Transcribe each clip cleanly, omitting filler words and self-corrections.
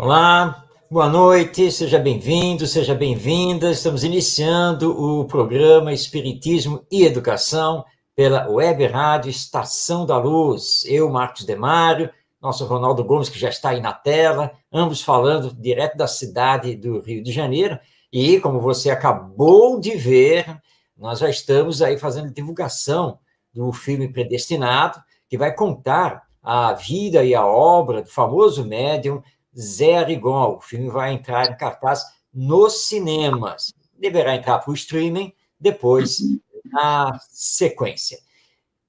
Olá, boa noite, seja bem-vindo, seja bem-vinda. Estamos iniciando o programa Espiritismo e Educação pela Web Rádio Estação da Luz. Eu, Marcos Demário, nosso Ronaldo Gomes, que já está aí na tela, ambos falando direto da cidade do Rio de Janeiro. E, como você acabou de ver, nós já estamos aí fazendo divulgação do filme Predestinado, que vai contar a vida e a obra do famoso médium Zé Arigon. O filme vai entrar em cartaz nos cinemas. Deverá entrar para o streaming depois, na sequência.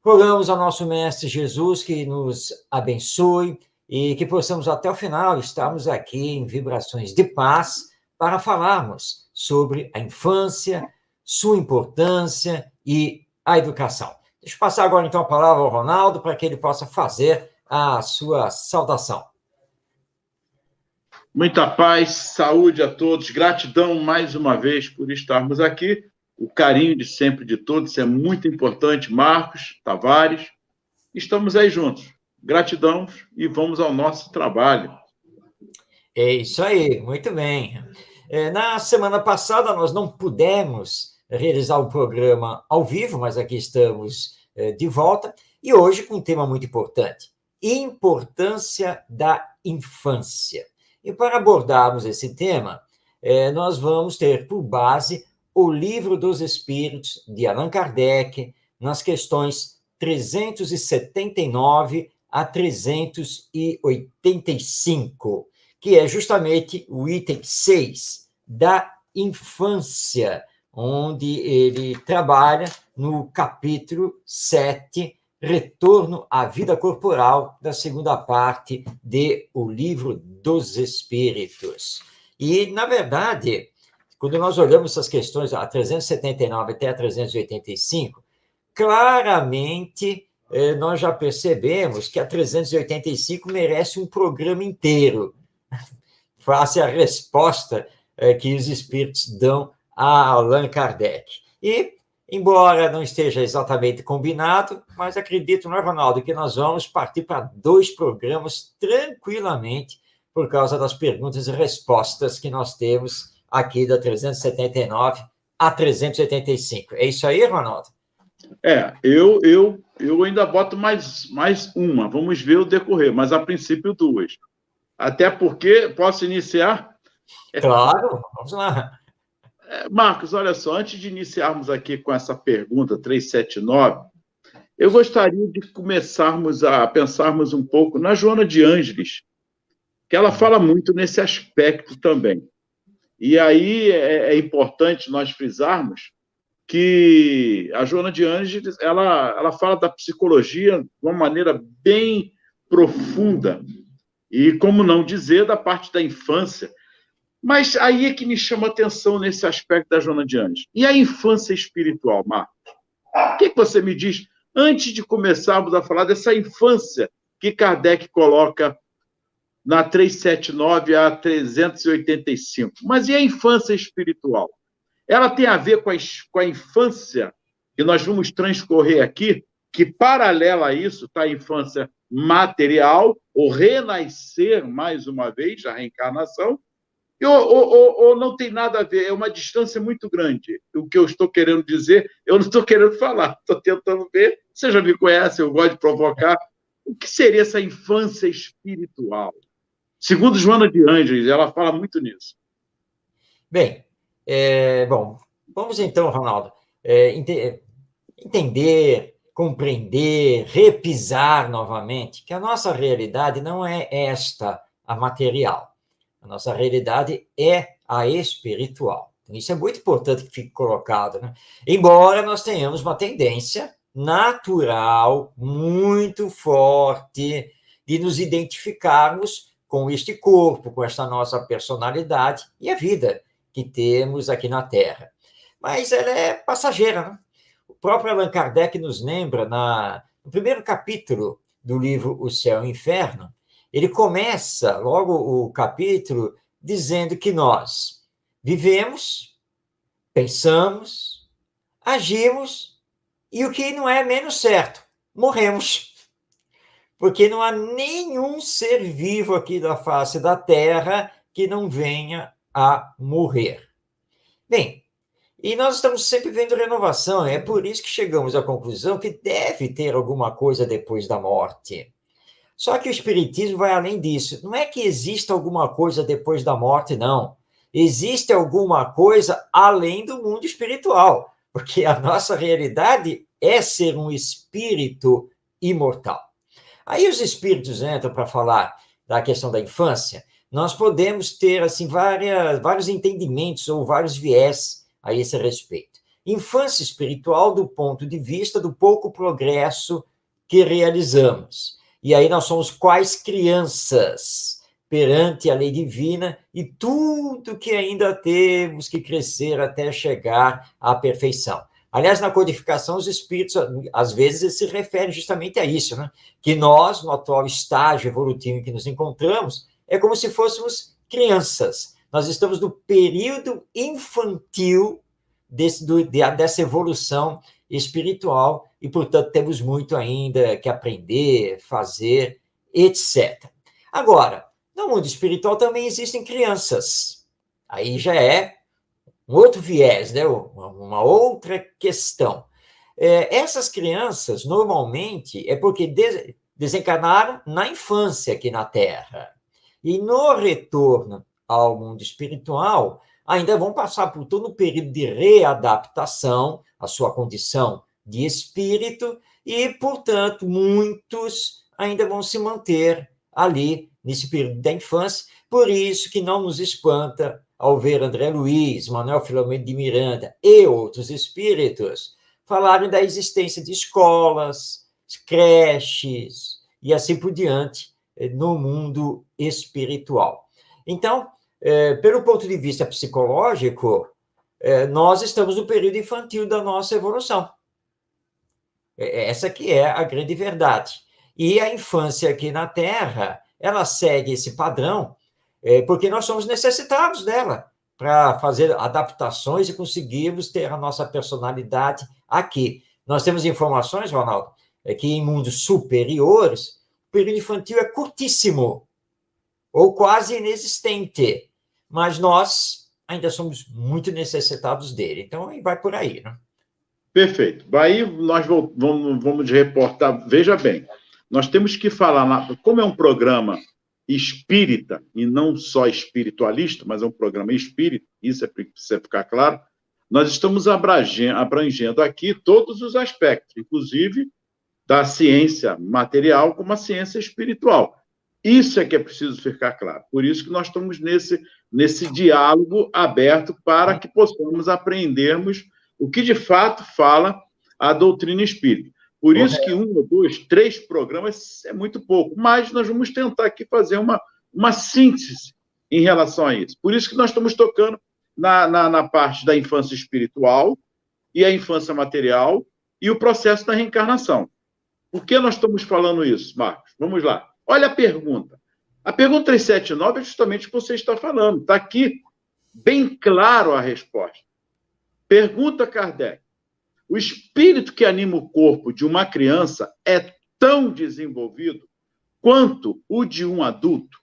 Rogamos ao nosso Mestre Jesus que nos abençoe e que possamos até o final estarmos aqui em vibrações de paz para falarmos sobre a infância, sua importância e a educação. Deixa eu passar agora então a palavra ao Ronaldo para que ele possa fazer a sua saudação. Muita paz, saúde a todos, gratidão mais uma vez por estarmos aqui, o carinho de sempre de todos, isso é muito importante. Marcos, Tavares, estamos aí juntos, gratidão e vamos ao nosso trabalho. É isso aí, muito bem. Na semana passada nós não pudemos realizar o programa ao vivo, mas aqui estamos de volta, e hoje com um tema muito importante: importância da infância. E para abordarmos esse tema, nós vamos ter por base o Livro dos Espíritos, de Allan Kardec, nas questões 379 a 385, que é justamente o item 6 da infância, onde ele trabalha no capítulo 7, Retorno à Vida Corporal, da segunda parte de O Livro dos Espíritos. E, na verdade, quando nós olhamos essas questões, a 379 até a 385, claramente nós já percebemos que a 385 merece um programa inteiro, face à resposta que os espíritos dão a Allan Kardec. E, embora não esteja exatamente combinado, mas acredito, não é, Ronaldo, que nós vamos partir para 2 programas tranquilamente, por causa das perguntas e respostas que nós temos aqui da 379 a 385. É isso aí, Ronaldo? Eu ainda boto mais uma, vamos ver o decorrer, mas a princípio 2. Até porque, posso iniciar? Claro, vamos lá. Marcos, olha só, antes de iniciarmos aqui com essa pergunta 379, eu gostaria de começarmos a pensarmos um pouco na Joana de Ângeles, que ela fala muito nesse aspecto também. E aí é importante nós frisarmos que a Joana de Ângeles ela fala da psicologia de uma maneira bem profunda, e como não dizer, da parte da infância. Mas aí é que me chama a atenção nesse aspecto da Joana de Ângeles. E a infância espiritual, Marcos? O que você me diz antes de começarmos a falar dessa infância que Kardec coloca na 379 a 385? Mas e a infância espiritual? Ela tem a ver com a infância que nós vamos transcorrer aqui, que paralela a isso está a infância material, o renascer, mais uma vez, a reencarnação, ou não tem nada a ver, é uma distância muito grande. O que eu estou querendo dizer, eu não estou querendo falar, estou tentando ver. Você já me conhece, eu gosto de provocar. O que seria essa infância espiritual? Segundo Joana de Ângeles, ela fala muito nisso. Bem, bom, vamos então, Ronaldo, entender, compreender, repisar novamente que a nossa realidade não é esta, a material. A nossa realidade é a espiritual. Isso é muito importante que fique colocado, né? Embora nós tenhamos uma tendência natural muito forte de nos identificarmos com este corpo, com esta nossa personalidade e a vida que temos aqui na Terra. Mas ela é passageira, né? O próprio Allan Kardec nos lembra, no primeiro capítulo do livro O Céu e o Inferno, ele começa logo o capítulo dizendo que nós vivemos, pensamos, agimos e, o que não é menos certo, morremos. porque não há nenhum ser vivo aqui da face da Terra que não venha a morrer. Bem, e nós estamos sempre vendo renovação, é por isso que chegamos à conclusão que deve ter alguma coisa depois da morte. Só que o Espiritismo vai além disso. Não é que exista alguma coisa depois da morte, não. Existe alguma coisa além do mundo espiritual, porque a nossa realidade é ser um espírito imortal. Aí os espíritos entram para falar da questão da infância. Nós podemos ter assim vários entendimentos ou vários viés a esse respeito. Infância espiritual do ponto de vista do pouco progresso que realizamos. E aí nós somos quais crianças perante a lei divina e tudo que ainda temos que crescer até chegar à perfeição. Aliás, na codificação, os espíritos, às vezes, se referem justamente a isso, né? Que nós, no atual estágio evolutivo em que nos encontramos, é como se fôssemos crianças. Nós estamos no período infantil dessa evolução espiritual e, portanto, temos muito ainda que aprender, fazer, etc. Agora, no mundo espiritual também existem crianças. Aí já é um outro viés, né? Uma outra questão. Essas crianças, normalmente, é porque desencarnaram na infância aqui na Terra. E no retorno ao mundo espiritual, ainda vão passar por todo o período de readaptação à sua condição de espírito e, portanto, muitos ainda vão se manter ali nesse período da infância. Por isso que não nos espanta ao ver André Luiz, Manuel Filomeno de Miranda e outros espíritos falarem da existência de escolas, creches e assim por diante no mundo espiritual. Então, pelo ponto de vista psicológico, nós estamos no período infantil da nossa evolução. Essa que é a grande verdade. E a infância aqui na Terra, ela segue esse padrão, porque nós somos necessitados dela para fazer adaptações e conseguirmos ter a nossa personalidade aqui. Nós temos informações, Ronaldo, que em mundos superiores, o período infantil é curtíssimo, ou quase inexistente, mas nós ainda somos muito necessitados dele. Então, vai por aí, né? Perfeito. Aí nós vamos reportar. Veja bem, nós temos que falar, como é um programa espírita, e não só espiritualista, mas é um programa espírita, isso é precisa ficar claro, nós estamos abrangendo aqui todos os aspectos, inclusive da ciência material como a ciência espiritual. Isso é que é preciso ficar claro. Por isso que nós estamos nesse diálogo aberto para que possamos aprendermos o que de fato fala a doutrina espírita. Por isso que 1, 2, 3 programas é muito pouco, mas nós vamos tentar aqui fazer uma síntese em relação a isso. Por isso que nós estamos tocando na parte da infância espiritual e a infância material e o processo da reencarnação. Por que nós estamos falando isso, Marcos? Vamos lá. Olha a pergunta. A pergunta 379 é justamente o que você está falando. Está aqui bem claro a resposta. Pergunta Kardec. O espírito que anima o corpo de uma criança é tão desenvolvido quanto o de um adulto?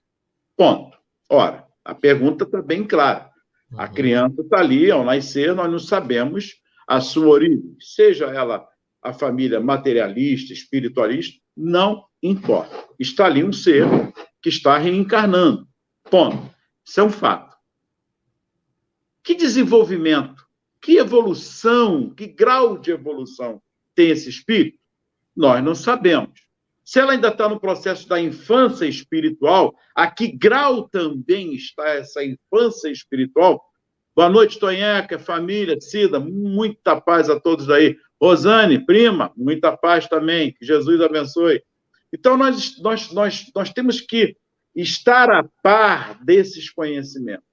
Ponto. Ora, a pergunta está bem clara. A criança está ali, ao nascer, nós não sabemos a sua origem. Seja ela a família materialista, espiritualista, não importa. Está ali um ser que está reencarnando. Ponto. Isso é um fato. Que desenvolvimento, que evolução, que grau de evolução tem esse espírito? Nós não sabemos. Se ela ainda está no processo da infância espiritual, a que grau também está essa infância espiritual? Boa noite, Tonheca, família, Cida, muita paz a todos aí. Rosane, prima, muita paz também, que Jesus abençoe. Então, nós temos que estar a par desses conhecimentos.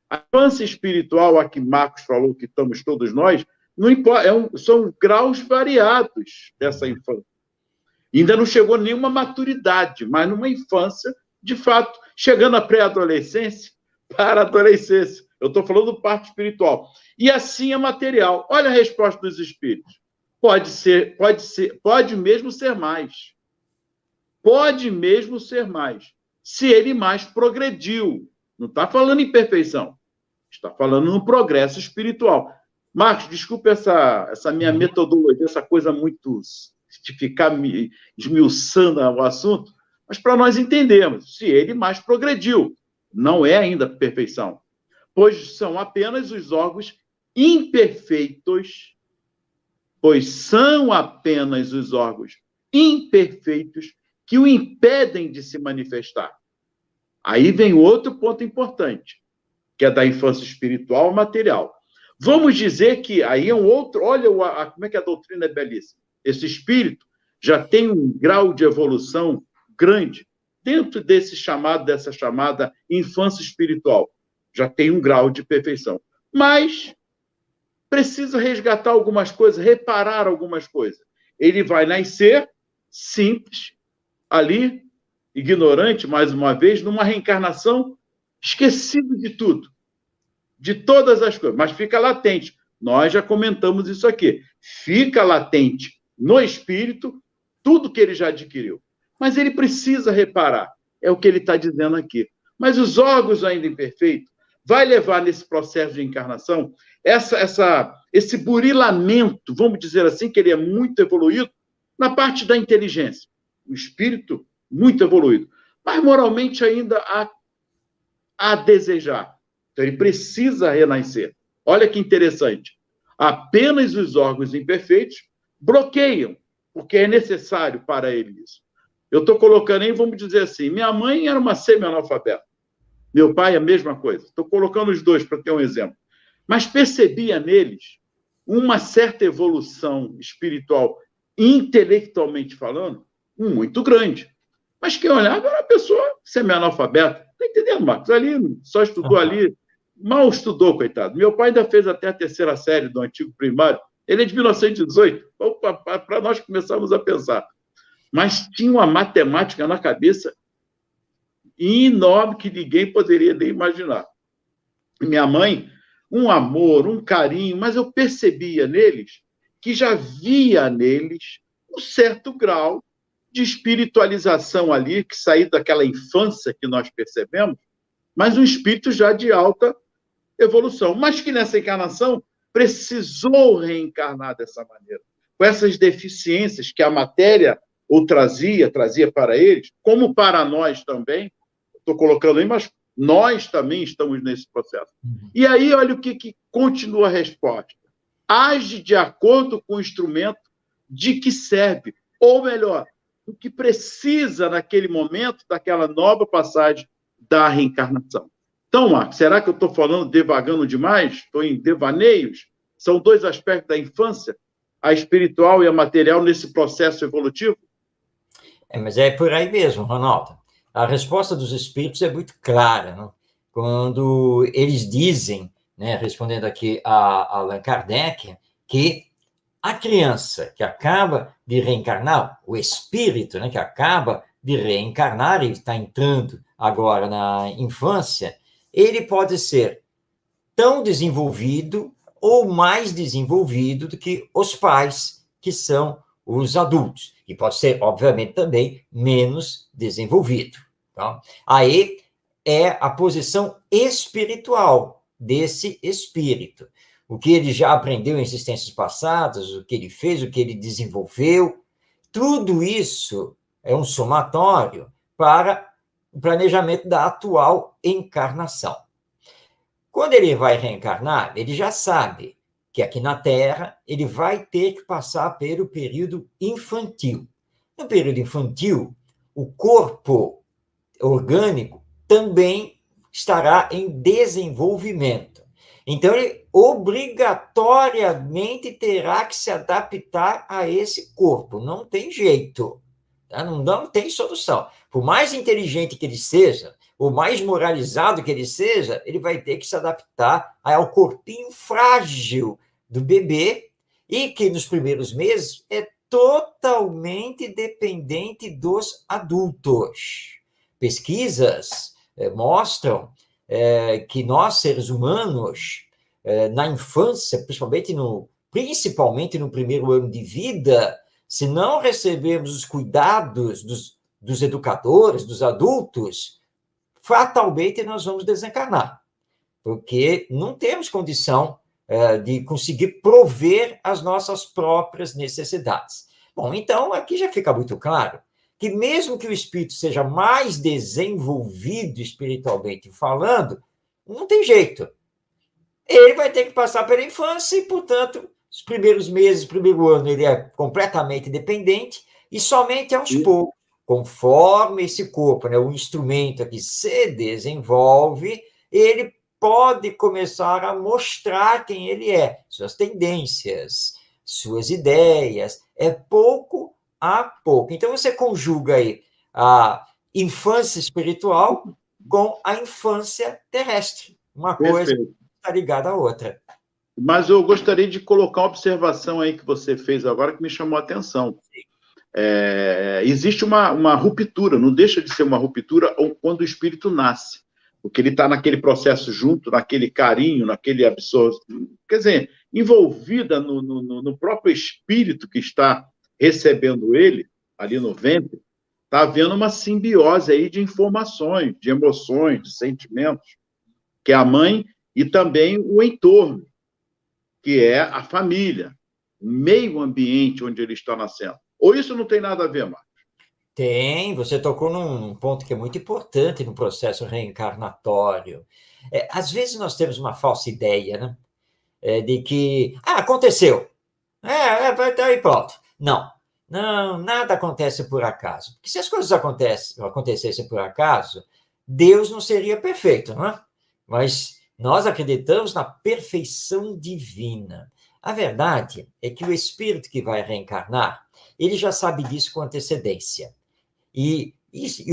A infância espiritual, a que Marcos falou que estamos todos nós, não importa, são graus variados dessa infância. Ainda não chegou nenhuma maturidade, mas numa infância, de fato, chegando à pré-adolescência, para a adolescência. Eu estou falando parte espiritual. E assim é material. Olha a resposta dos espíritos. Pode mesmo ser mais. pode mesmo ser mais, se ele mais progrediu. Não está falando em perfeição, está falando no progresso espiritual. Marcos, desculpe essa minha metodologia, essa coisa muito de ficar me esmiuçando o assunto, mas para nós entendermos, se ele mais progrediu, não é ainda perfeição, pois são apenas os órgãos imperfeitos, que o impedem de se manifestar. Aí vem outro ponto importante, que é da infância espiritual material. Vamos dizer que aí é um outro... Olha como é que a doutrina é belíssima. Esse espírito já tem um grau de evolução grande dentro dessa chamada infância espiritual. Já tem um grau de perfeição. Mas precisa resgatar algumas coisas, reparar algumas coisas. Ele vai nascer simples, ali, ignorante, mais uma vez, numa reencarnação, esquecido de tudo, de todas as coisas, mas fica latente. Nós já comentamos isso aqui. Fica latente no espírito tudo que ele já adquiriu. Mas ele precisa reparar, é o que ele está dizendo aqui. Mas os órgãos ainda imperfeitos vai levar nesse processo de encarnação esse burilamento, vamos dizer assim, que ele é muito evoluído na parte da inteligência. O espírito muito evoluído. Mas moralmente ainda há a desejar. Então ele precisa renascer. Olha que interessante. Apenas os órgãos imperfeitos bloqueiam, porque é necessário para ele isso. Eu estou colocando aí, vamos dizer assim, minha mãe era uma semi-analfabeta. Meu pai, a mesma coisa. Estou colocando os dois para ter um exemplo. Mas percebia neles uma certa evolução espiritual, intelectualmente falando, muito grande. Mas quem olhava era uma pessoa semi-analfabeta. Está entendendo, Marcos? Ali, só estudou ali, mal estudou, coitado. Meu pai ainda fez até a 3ª série do antigo primário. Ele é de 1918. Para nós começarmos a pensar. Mas tinha uma matemática na cabeça enorme que ninguém poderia nem imaginar. Minha mãe, um amor, um carinho, mas eu percebia neles que já havia neles um certo grau de espiritualização ali, que saiu daquela infância que nós percebemos, mas um espírito já de alta evolução, mas que nessa encarnação precisou reencarnar dessa maneira, com essas deficiências que a matéria ou trazia para eles, como para nós também. Estou colocando aí, mas nós também estamos nesse processo. E aí, olha o que continua a resposta. Age de acordo com o instrumento de que serve, ou melhor, do que precisa naquele momento daquela nova passagem da reencarnação. Então, Marcos, será que eu estou falando devagando demais? Estou em devaneios? São dois aspectos da infância, a espiritual e a material, nesse processo evolutivo? Mas é por aí mesmo, Ronaldo. A resposta dos espíritos é muito clara, né? Quando eles dizem, né, respondendo aqui a Allan Kardec, que a criança que acaba de reencarnar, o espírito, né, que acaba de reencarnar, ele está entrando agora na infância, ele pode ser tão desenvolvido ou mais desenvolvido do que os pais, que são os adultos. E pode ser, obviamente, também menos desenvolvido. Tá? Aí é a posição espiritual desse espírito. O que ele já aprendeu em existências passadas, o que ele fez, o que ele desenvolveu, tudo isso é um somatório para o planejamento da atual encarnação. Quando ele vai reencarnar, ele já sabe que aqui na Terra ele vai ter que passar pelo período infantil. No período infantil, o corpo orgânico também estará em desenvolvimento. Então, ele obrigatoriamente terá que se adaptar a esse corpo. Não tem jeito. Tá? Não tem solução. Por mais inteligente que ele seja, o mais moralizado que ele seja, ele vai ter que se adaptar ao corpinho frágil do bebê e que nos primeiros meses é totalmente dependente dos adultos. Pesquisas mostram que nós, seres humanos, na infância, principalmente no primeiro ano de vida, se não recebermos os cuidados dos educadores, dos adultos, fatalmente nós vamos desencarnar, porque não temos condição de conseguir prover as nossas próprias necessidades. Bom, então aqui já fica muito claro que mesmo que o espírito seja mais desenvolvido espiritualmente falando, não tem jeito. Ele vai ter que passar pela infância e, portanto, os primeiros meses, o primeiro ano, ele é completamente dependente e somente aos poucos, conforme esse corpo, né, o instrumento aqui se desenvolve, ele pode começar a mostrar quem ele é, suas tendências, suas ideias, é pouco a pouco. Então, você conjuga aí a infância espiritual com a infância terrestre. Uma coisa está ligada à outra. Mas eu gostaria de colocar uma observação aí que você fez agora que me chamou a atenção. Existe uma ruptura, não deixa de ser uma ruptura quando o espírito nasce, porque ele está naquele processo junto, naquele carinho, naquele absorção, quer dizer, envolvida no próprio espírito que está recebendo ele, ali no ventre, está havendo uma simbiose aí de informações, de emoções, de sentimentos, que é a mãe e também o entorno, que é a família, o meio ambiente onde ele está nascendo. Ou isso não tem nada a ver, Marcos? Tem, você tocou num ponto que é muito importante no processo reencarnatório. Às vezes nós temos uma falsa ideia, né? De que, aconteceu, vai estar aí pronto. Não, não, nada acontece por acaso. Porque se as coisas acontecessem por acaso, Deus não seria perfeito, não é? Mas nós acreditamos na perfeição divina. A verdade é que o espírito que vai reencarnar, ele já sabe disso com antecedência. E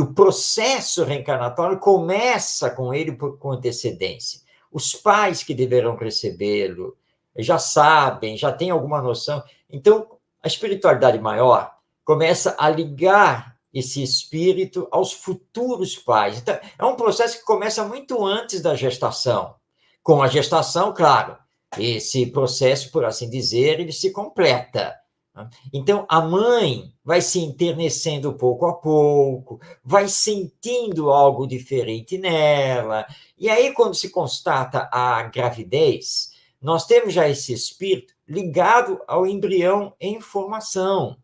o processo reencarnatório começa com ele com antecedência. Os pais que deverão recebê-lo já sabem, já têm alguma noção. Então, a espiritualidade maior começa a ligar esse espírito aos futuros pais. Então, é um processo que começa muito antes da gestação. Com a gestação, claro, esse processo, por assim dizer, ele se completa. Então, a mãe vai se enternecendo pouco a pouco, vai sentindo algo diferente nela, e aí, quando se constata a gravidez, nós temos já esse espírito ligado ao embrião em formação.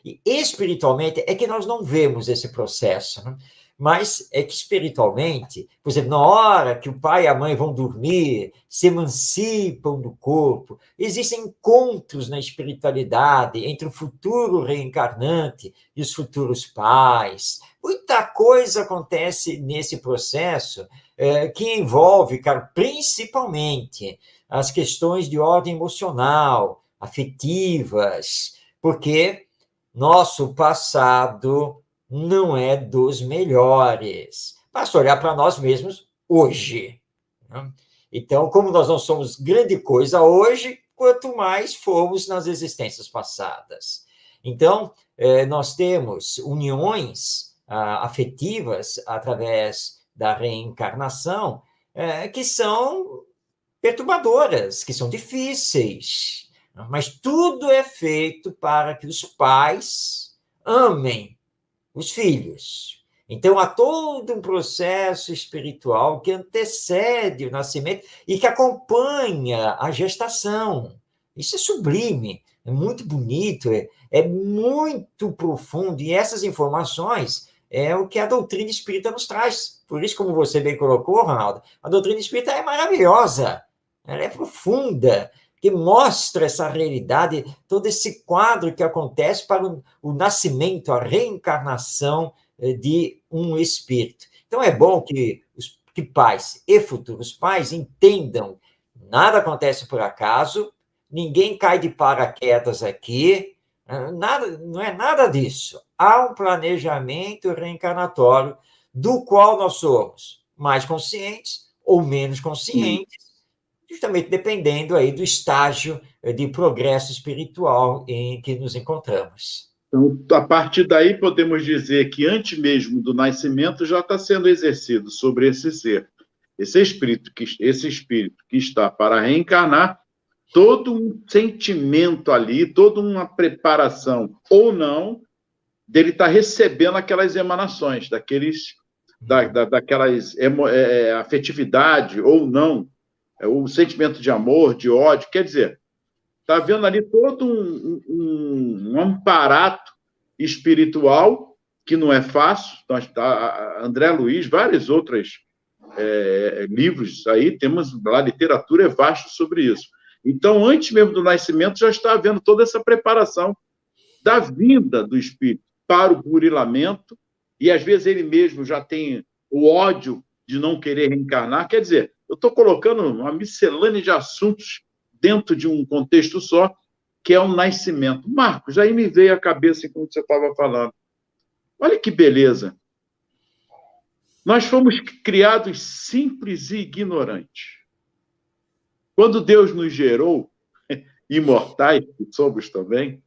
E espiritualmente é que nós não vemos esse processo, né? Mas é que espiritualmente, por exemplo, na hora que o pai e a mãe vão dormir, se emancipam do corpo, existem encontros na espiritualidade entre o futuro reencarnante e os futuros pais. Muita coisa acontece nesse processo que envolve, cara, principalmente as questões de ordem emocional, afetivas, porque nosso passado não é dos melhores. Basta olhar para nós mesmos hoje. Né? Então, como nós não somos grande coisa hoje, quanto mais fomos nas existências passadas. Então, nós temos uniões afetivas através da reencarnação que são perturbadoras, que são difíceis. Mas tudo é feito para que os pais amem os filhos. Então, há todo um processo espiritual que antecede o nascimento e que acompanha a gestação. Isso é sublime, é muito bonito, é muito profundo, e essas informações é o que a doutrina espírita nos traz. Por isso, como você bem colocou, Ronaldo, a doutrina espírita é maravilhosa, ela é profunda, que mostra essa realidade, todo esse quadro que acontece para o nascimento, a reencarnação de um espírito. Então, é bom que pais e futuros pais entendam, nada acontece por acaso, ninguém cai de paraquedas aqui, nada, não é nada disso. Há um planejamento reencarnatório do qual nós somos mais conscientes ou menos conscientes, justamente dependendo aí do estágio de progresso espiritual em que nos encontramos. Então, a partir daí, podemos dizer que antes mesmo do nascimento já está sendo exercido sobre esse ser, esse espírito que está para reencarnar, todo um sentimento ali, toda uma preparação ou não, dele estar recebendo aquelas emanações, daquelas afetividade ou não, o sentimento de amor, de ódio, quer dizer, está havendo ali todo um aparato espiritual que não é fácil. André Luiz, vários outros livros aí, temos lá, literatura é vasta sobre isso. Então, antes mesmo do nascimento, já está havendo toda essa preparação da vinda do espírito para o burilamento, e às vezes ele mesmo já tem o ódio de não querer reencarnar. Quer dizer, eu estou colocando uma miscelânea de assuntos dentro de um contexto só, que é o nascimento. Marcos, aí me veio à cabeça enquanto você estava falando. Olha que beleza. Nós fomos criados simples e ignorantes. Quando Deus nos gerou, imortais, que somos também,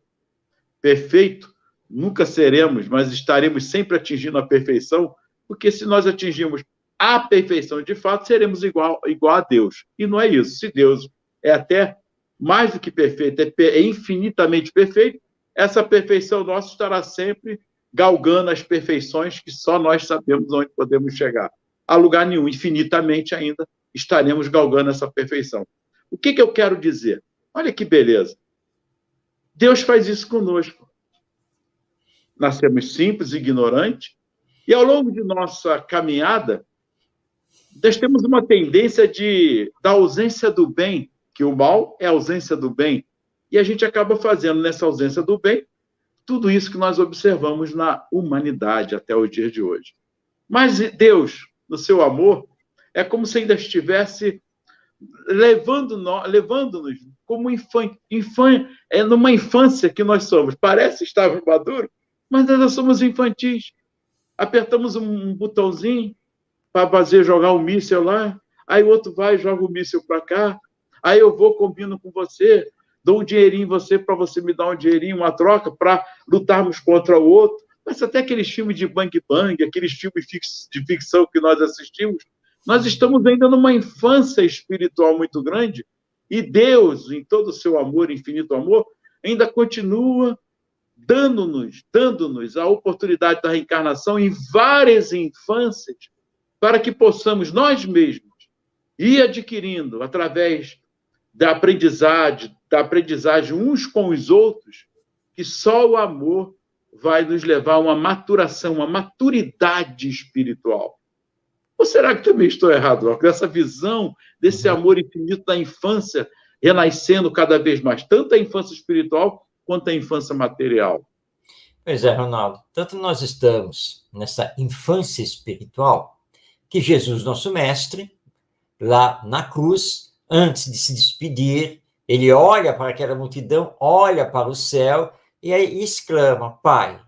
perfeito, nunca seremos, mas estaremos sempre atingindo a perfeição, porque se nós atingirmos a perfeição de fato, seremos igual a Deus. E não é isso. Se Deus é até mais do que perfeito, é infinitamente perfeito, essa perfeição nossa estará sempre galgando as perfeições que só nós sabemos onde podemos chegar. A lugar nenhum, infinitamente ainda, estaremos galgando essa perfeição. O que eu quero dizer? Olha que beleza. Deus faz isso conosco. Nascemos simples, ignorantes, e ao longo de nossa caminhada, nós temos uma tendência da ausência do bem, que o mal é a ausência do bem, e a gente acaba fazendo nessa ausência do bem tudo isso que nós observamos na humanidade até o dia de hoje. Mas Deus, no seu amor, é como se ainda estivesse levando-nos como numa infância que nós somos. Parece estar maduro, mas nós somos infantis. Apertamos um botãozinho para jogar um míssil lá, aí o outro vai e joga o míssil para cá, aí eu vou, combino com você, dou um dinheirinho para você me dar um dinheirinho, uma troca, para lutarmos contra o outro. Mas até aqueles filmes de bang bang, aqueles filmes de ficção que nós assistimos, nós estamos ainda numa infância espiritual muito grande, e Deus, em todo o seu amor, infinito amor, ainda continua dando-nos a oportunidade da reencarnação em várias infâncias, para que possamos nós mesmos ir adquirindo, através da aprendizagem uns com os outros, que só o amor vai nos levar a uma maturação, uma maturidade espiritual. Ou será que também estou errado, Marcos? Essa visão desse amor infinito da infância renascendo cada vez mais, tanto a infância espiritual quanto a infância material. Pois é, Ronaldo. Tanto nós estamos nessa infância espiritual que Jesus, nosso mestre, lá na cruz, antes de se despedir, ele olha para aquela multidão, olha para o céu e aí exclama: Pai,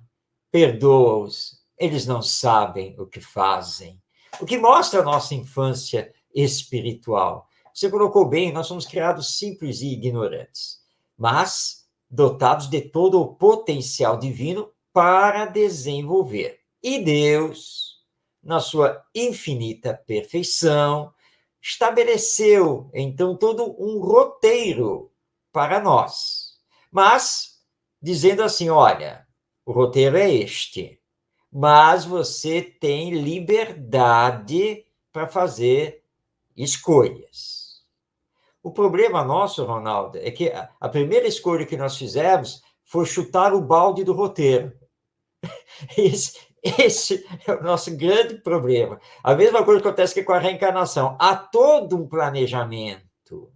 perdoa-os, eles não sabem o que fazem. O que mostra a nossa infância espiritual. Você colocou bem, nós somos criados simples e ignorantes, mas dotados de todo o potencial divino para desenvolver. E Deus, na sua infinita perfeição, estabeleceu, então, todo um roteiro para nós. Mas, dizendo assim, olha, o roteiro é este, mas você tem liberdade para fazer escolhas. O problema nosso, Ronaldo, é que a primeira escolha que nós fizemos foi chutar o balde do roteiro. Esse é o nosso grande problema. A mesma coisa acontece que com a reencarnação. Há todo um planejamento,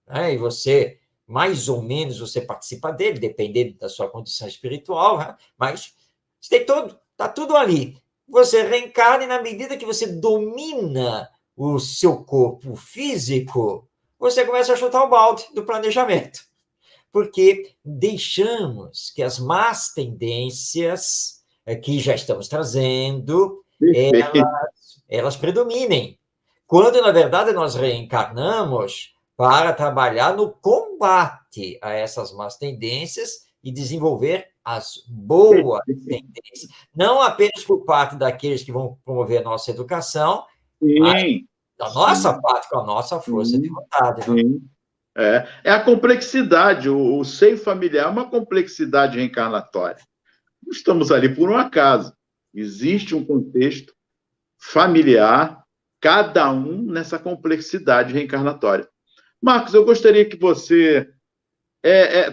né? E você, mais ou menos, você participa dele, dependendo da sua condição espiritual, né? Mas está tudo ali. Você reencarna e, na medida que você domina o seu corpo físico, você começa a chutar o balde do planejamento. Porque deixamos que as más tendências que já estamos trazendo, elas predominem. Quando, na verdade, nós reencarnamos para trabalhar no combate a essas más tendências e desenvolver as boas tendências. Não apenas por parte daqueles que vão promover a nossa educação, mas da nossa parte, com a nossa força de vontade. Né? É a complexidade. O seio familiar é uma complexidade reencarnatória. não estamos ali por um acaso. Existe um contexto familiar, cada um nessa complexidade reencarnatória. Marcos, eu gostaria que você...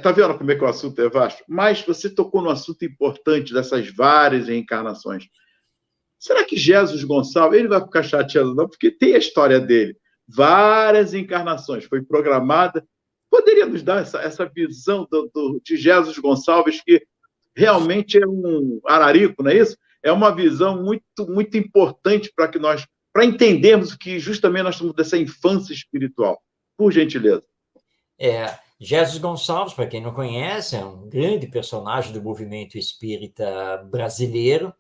tá vendo como é que o assunto é vasto? Mas você tocou no assunto importante dessas várias reencarnações. Será que Jesus Gonçalves, ele vai ficar chateado não? Porque tem a história dele. Várias encarnações, foi programada. Poderia nos dar essa visão de Jesus Gonçalves, que realmente é um ararico, não é isso? É uma visão muito, muito importante para entendermos o que justamente nós estamos dessa infância espiritual. Por gentileza. Jesus Gonçalves, para quem não conhece, é um grande personagem do movimento espírita brasileiro.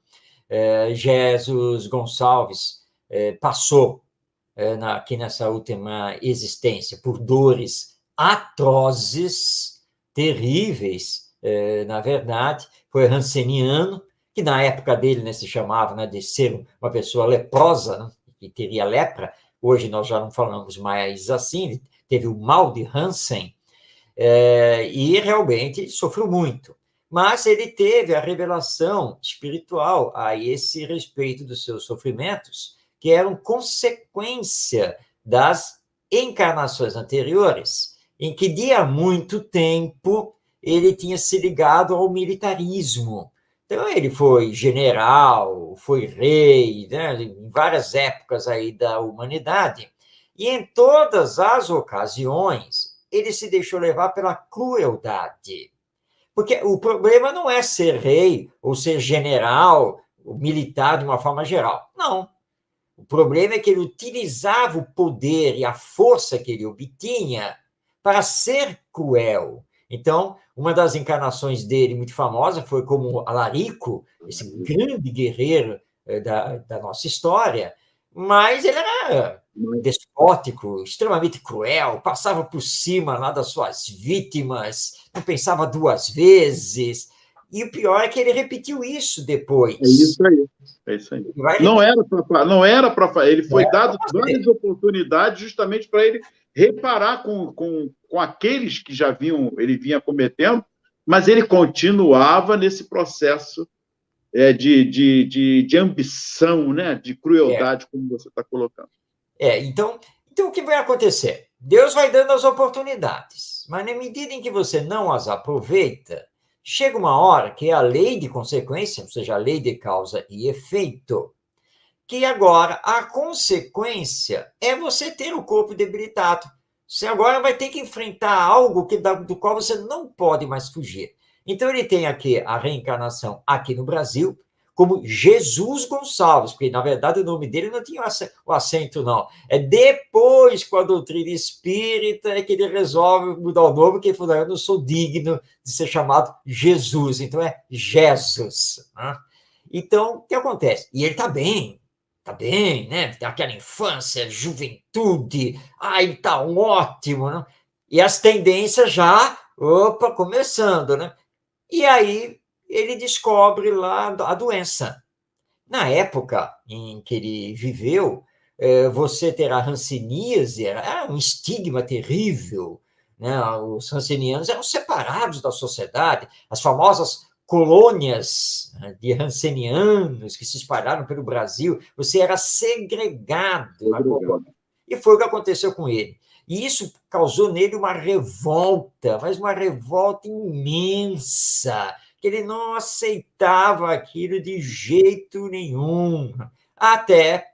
Jesus Gonçalves passou aqui nessa última existência por dores atrozes, terríveis, na verdade. Foi ranceniano, que na época dele, né, se chamava, né, de ser uma pessoa leprosa, né, que teria lepra. Hoje nós já não falamos mais assim. Teve o mal de Hansen, e realmente sofreu muito. Mas ele teve a revelação espiritual a esse respeito dos seus sofrimentos, que eram consequência das encarnações anteriores, em que de há muito tempo ele tinha se ligado ao militarismo. Então, ele foi general, foi rei, né, em várias épocas aí da humanidade, e em todas as ocasiões ele se deixou levar pela crueldade. Porque o problema não é ser rei ou ser general, ou militar de uma forma geral. Não. O problema é que ele utilizava o poder e a força que ele obtinha para ser cruel. Então, uma das encarnações dele muito famosa foi como Alarico, esse grande guerreiro da nossa história, mas ele era despótico, extremamente cruel, passava por cima lá das suas vítimas, não pensava duas vezes. E o pior é que ele repetiu isso depois. É isso aí. Não era para. Ele foi dado várias oportunidades justamente para ele reparar com aqueles que já ele vinha cometendo, mas ele continuava nesse processo de ambição, né? De crueldade, como você está colocando. Então, o que vai acontecer? Deus vai dando as oportunidades, mas na medida em que você não as aproveita, chega uma hora que é a lei de consequência, ou seja, a lei de causa e efeito, que agora a consequência é você ter o corpo debilitado. Você agora vai ter que enfrentar algo do qual você não pode mais fugir. Então, ele tem aqui a reencarnação aqui no Brasil, como Jesus Gonçalves, porque, na verdade, o nome dele não tinha o acento, não. É depois, com a doutrina espírita, é que ele resolve mudar o nome, porque ele falou, eu não sou digno de ser chamado Jesus, então é Jesus. Né? Então, o que acontece? E ele está bem, né? Tem aquela infância, juventude, ele tá ótimo, né? E as tendências já, começando, né? E aí ele descobre lá a doença. Na época em que ele viveu, você ter a hanseníase era um estigma terrível, né? Os hansenianos eram separados da sociedade, as famosas colônias de hansenianos que se espalharam pelo Brasil, você era segregado na colônia. E foi o que aconteceu com ele. E isso causou nele uma revolta, mas uma revolta imensa, que ele não aceitava aquilo de jeito nenhum, até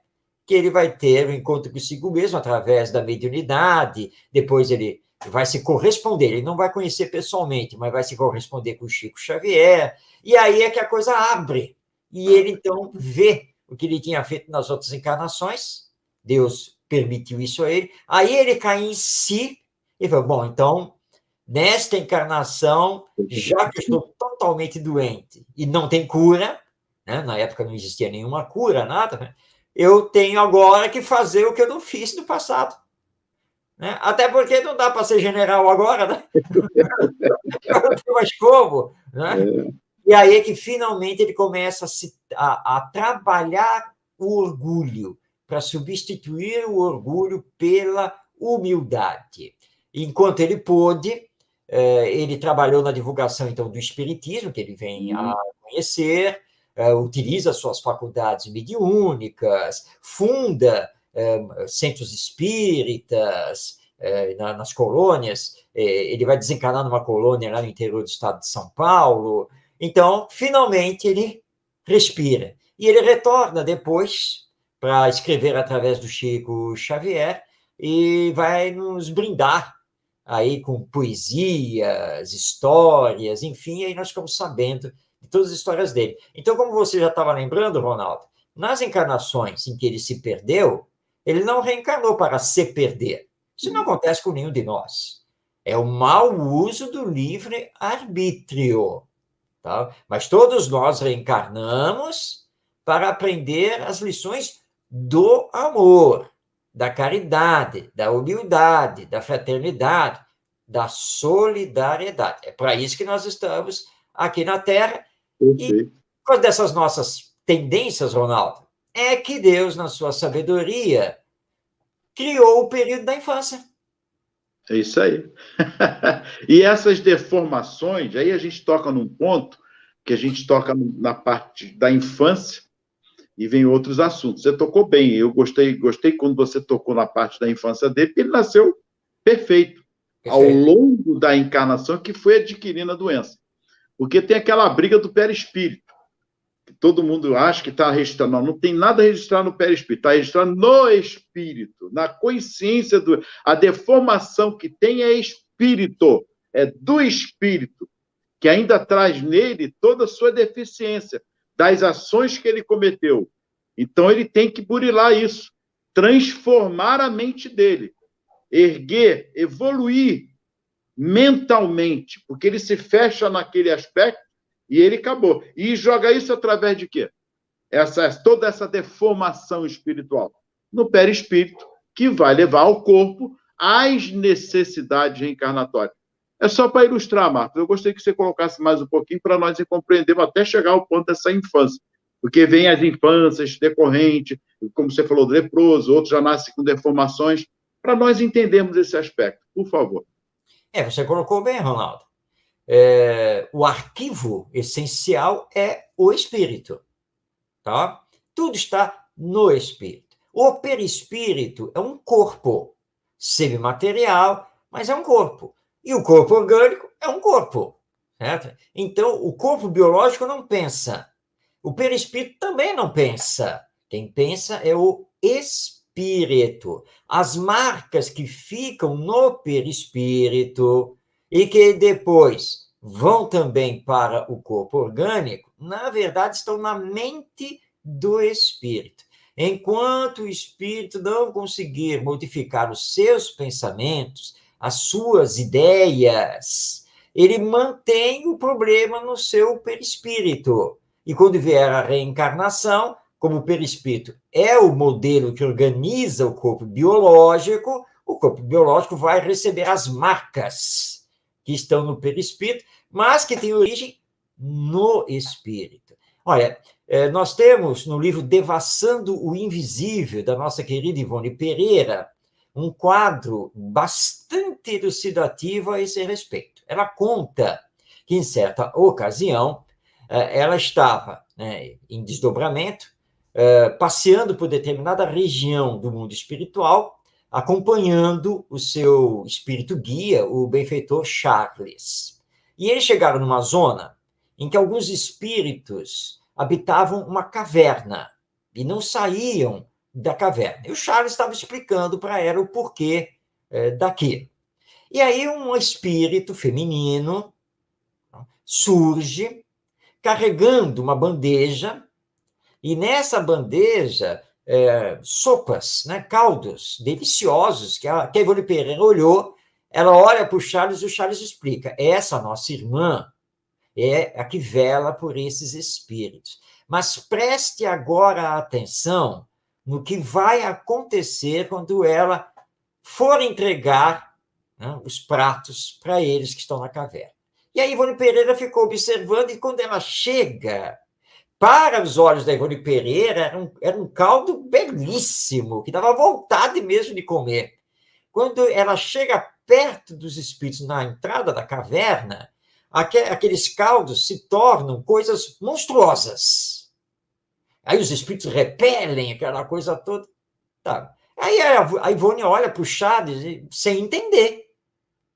que ele vai ter um encontro consigo mesmo através da mediunidade, depois ele vai se corresponder, ele não vai conhecer pessoalmente, mas vai se corresponder com o Chico Xavier, e aí é que a coisa abre, e ele então vê o que ele tinha feito nas outras encarnações, Deus permitiu isso a ele, aí ele cai em si, e fala, bom, então, nesta encarnação, já que eu estou totalmente doente e não tem cura, né? Na época não existia nenhuma cura, nada, né? Eu tenho agora que fazer o que eu não fiz no passado. Né? Até porque não dá para ser general agora, né? Não tem mais como. Né? E aí é que finalmente ele começa a trabalhar o orgulho, para substituir o orgulho pela humildade. Enquanto ele pôde, Ele trabalhou na divulgação, então, do espiritismo, que ele vem a conhecer, utiliza suas faculdades mediúnicas, funda centros espíritas nas colônias. Ele vai desencarnar numa colônia lá no interior do estado de São Paulo. Então, finalmente, ele respira. E ele retorna depois para escrever através do Chico Xavier e vai nos brindar aí com poesias, histórias, enfim, aí nós ficamos sabendo de todas as histórias dele. Então, como você já estava lembrando, Ronaldo, nas encarnações em que ele se perdeu, ele não reencarnou para se perder. Isso não acontece com nenhum de nós. É o mau uso do livre-arbítrio. Tá? Mas todos nós reencarnamos para aprender as lições do amor, da caridade, da humildade, da fraternidade, da solidariedade. É para isso que nós estamos aqui na Terra. E uma dessas nossas tendências, Ronaldo, é que Deus, na sua sabedoria, criou o período da infância. É isso aí. E essas deformações, aí a gente toca num ponto que a gente toca na parte da infância e vem outros assuntos. Você tocou bem, eu gostei quando você tocou na parte da infância dele, porque ele nasceu perfeito. Ao longo da encarnação que foi adquirindo a doença. Porque tem aquela briga do perispírito. Todo mundo acha que está registrado. Não tem nada registrado no perispírito, está registrado no espírito, na consciência do. A deformação que tem é espírito, é do espírito, que ainda traz nele toda a sua deficiência, das ações que ele cometeu. Então ele tem que burilar isso, transformar a mente dele, erguer, evoluir mentalmente, porque ele se fecha naquele aspecto e ele acabou. E joga isso através de quê? Toda essa deformação espiritual no perispírito, que vai levar ao corpo às necessidades reencarnatórias. É só para ilustrar, Marcos. Eu gostaria que você colocasse mais um pouquinho para nós compreendermos até chegar ao ponto dessa infância. Porque vem as infâncias decorrentes, como você falou, do leproso, outros já nascem com deformações, para nós entendermos esse aspecto, por favor. Você colocou bem, Ronaldo. O arquivo essencial é o espírito. Tá? Tudo está no espírito. O perispírito é um corpo semimaterial, mas é um corpo. E o corpo orgânico é um corpo. Certo? Então, o corpo biológico não pensa. O perispírito também não pensa. Quem pensa é o espírito. As marcas que ficam no perispírito e que depois vão também para o corpo orgânico, na verdade, estão na mente do espírito. Enquanto o espírito não conseguir modificar os seus pensamentos, as suas ideias, ele mantém o problema no seu perispírito. E quando vier a reencarnação, como o perispírito é o modelo que organiza o corpo biológico vai receber as marcas que estão no perispírito, mas que têm origem no espírito. Olha, nós temos no livro Devassando o Invisível, da nossa querida Ivone Pereira, um quadro bastante elucidativo a esse respeito. Ela conta que, em certa ocasião, ela estava em desdobramento, passeando por determinada região do mundo espiritual, acompanhando o seu espírito guia, o benfeitor Charles. E eles chegaram numa zona em que alguns espíritos habitavam uma caverna e não saíam da caverna. E o Charles estava explicando para ela o porquê daquilo. E aí um espírito feminino surge carregando uma bandeja, e nessa bandeja sopas, caldos deliciosos, que a Ivone Pereira olhou, ela olha para o Charles e o Charles explica, essa nossa irmã é a que vela por esses espíritos. Mas preste agora atenção no que vai acontecer quando ela for entregar os pratos para eles que estão na caverna. E a Ivone Pereira ficou observando, e quando ela chega, para os olhos da Ivone Pereira, era um caldo belíssimo, que dava vontade mesmo de comer. Quando ela chega perto dos espíritos na entrada da caverna, aqueles caldos se tornam coisas monstruosas. Aí os espíritos repelem aquela coisa toda. Tá. Aí a Ivone olha para o Charles sem entender.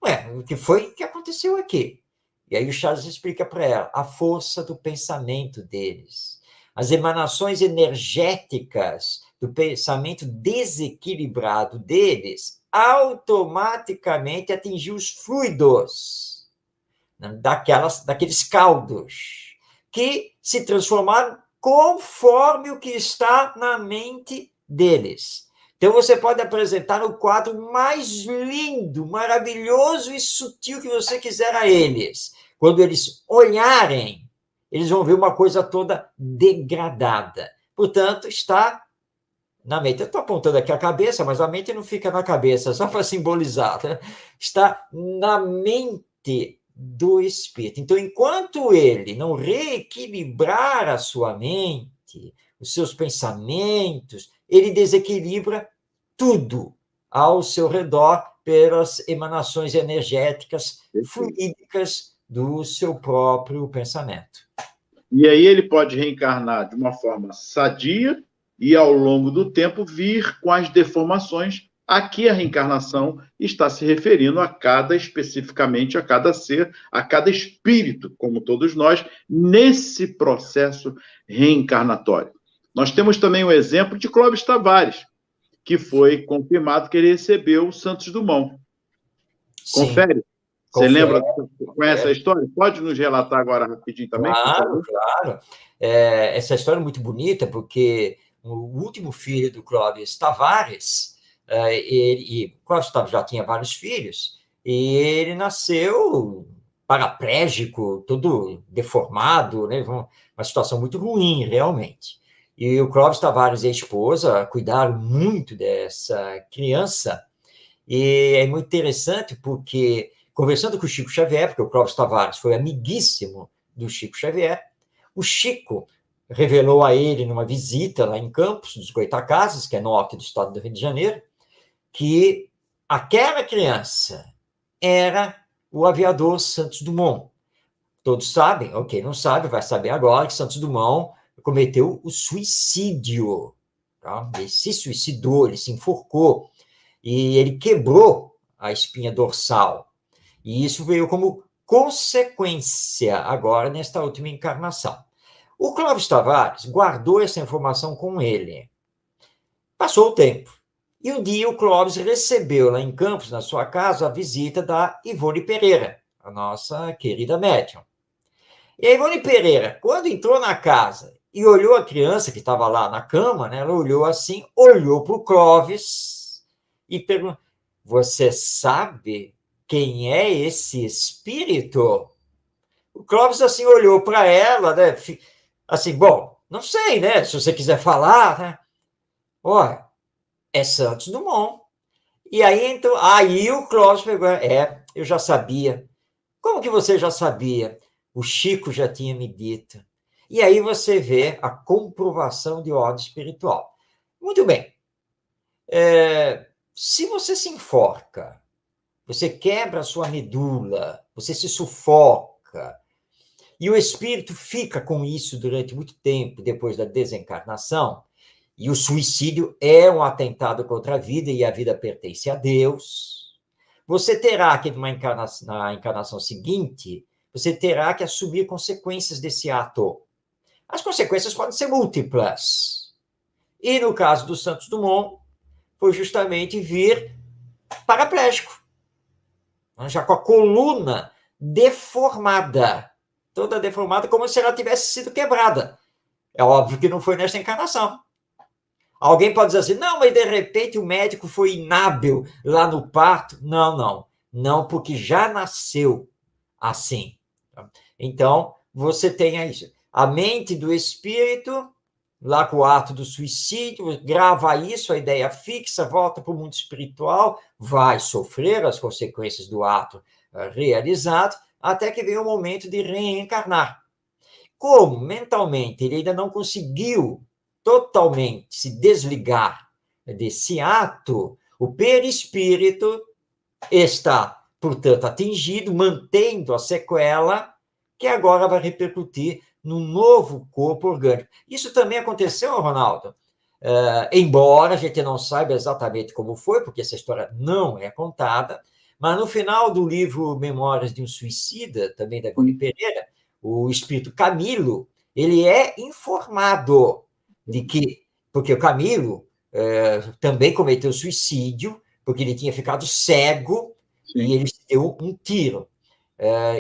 Ué, o que foi que aconteceu aqui? E aí o Charles explica para ela a força do pensamento deles. As emanações energéticas do pensamento desequilibrado deles automaticamente atingiu os fluidos, né, daqueles caldos, que se transformaram conforme o que está na mente deles. Então, você pode apresentar o quadro mais lindo, maravilhoso e sutil que você quiser a eles. Quando eles olharem, eles vão ver uma coisa toda degradada. Portanto, está na mente. Eu estou apontando aqui a cabeça, mas a mente não fica na cabeça, só para simbolizar. Né? Está na mente do espírito. Então, enquanto ele não reequilibrar a sua mente, os seus pensamentos, ele desequilibra tudo ao seu redor pelas emanações energéticas fluídicas do seu próprio pensamento. E aí ele pode reencarnar de uma forma sadia e, ao longo do tempo, vir com as deformações. Aqui a reencarnação está se referindo especificamente a cada ser, a cada espírito, como todos nós, nesse processo reencarnatório. Nós temos também o exemplo de Clóvis Tavares, que foi confirmado que ele recebeu o Santos Dumont. Sim. Confere? Você lembra, conhece a história? Pode nos relatar agora rapidinho também? Claro, claro. Essa história é muito bonita, porque o último filho do Clóvis Tavares, Clóvis Tavares já tinha vários filhos, e ele nasceu paraplégico, todo deformado, né? Uma situação muito ruim, realmente. E o Clóvis Tavares e a esposa cuidaram muito dessa criança, e é muito interessante porque, conversando com o Chico Xavier, porque o Clóvis Tavares foi amiguíssimo do Chico Xavier, o Chico revelou a ele, numa visita lá em Campos dos Goytacazes, que é norte do estado do Rio de Janeiro, que aquela criança era o aviador Santos Dumont. Todos sabem, ok, não sabe, vai saber agora que Santos Dumont cometeu o suicídio. Tá? Ele se suicidou, ele se enforcou, e ele quebrou a espinha dorsal. E isso veio como consequência agora nesta última encarnação. O Clóvis Tavares guardou essa informação com ele. Passou o tempo. E um dia o Clóvis recebeu lá em Campos, na sua casa, a visita da Ivone Pereira, a nossa querida médium. E a Ivone Pereira, quando entrou na casa e olhou a criança que estava lá na cama, né, ela olhou assim, olhou para o Clóvis e perguntou: você sabe quem é esse espírito? O Clóvis assim olhou para ela, né, assim, bom, não sei, né, se você quiser falar, né? Olha, é Santos Dumont. E aí, então, aí o Clóvis pegou, eu já sabia. Como que você já sabia? O Chico já tinha me dito. E aí você vê a comprovação de ordem espiritual. Muito bem. Se você se enforca, você quebra a sua medula, você se sufoca, e o espírito fica com isso durante muito tempo depois da desencarnação, e o suicídio é um atentado contra a vida, e a vida pertence a Deus, você terá que, na encarnação seguinte, você terá que assumir consequências desse ato. As consequências podem ser múltiplas. E no caso do Santos Dumont, foi justamente vir paraplégico, já com a coluna deformada, toda deformada, como se ela tivesse sido quebrada. É óbvio que não foi nesta encarnação. Alguém pode dizer assim, não, mas de repente o médico foi inábil lá no parto. Não, não. Não, porque já nasceu assim. Então, você tem isso. A mente do espírito, lá com o ato do suicídio, grava isso, a ideia fixa, volta para o mundo espiritual, vai sofrer as consequências do ato realizado, até que vem o momento de reencarnar. Como mentalmente ele ainda não conseguiu totalmente se desligar desse ato, o perispírito está, portanto, atingido, mantendo a sequela, que agora vai repercutir no novo corpo orgânico. Isso também aconteceu, Ronaldo, embora a gente não saiba exatamente como foi, porque essa história não é contada, mas no final do livro Memórias de um Suicida, também da Ivone Pereira, o espírito Camilo, ele é informado de que, porque o Camilo também cometeu suicídio, porque ele tinha ficado cego. Sim. E ele deu um tiro.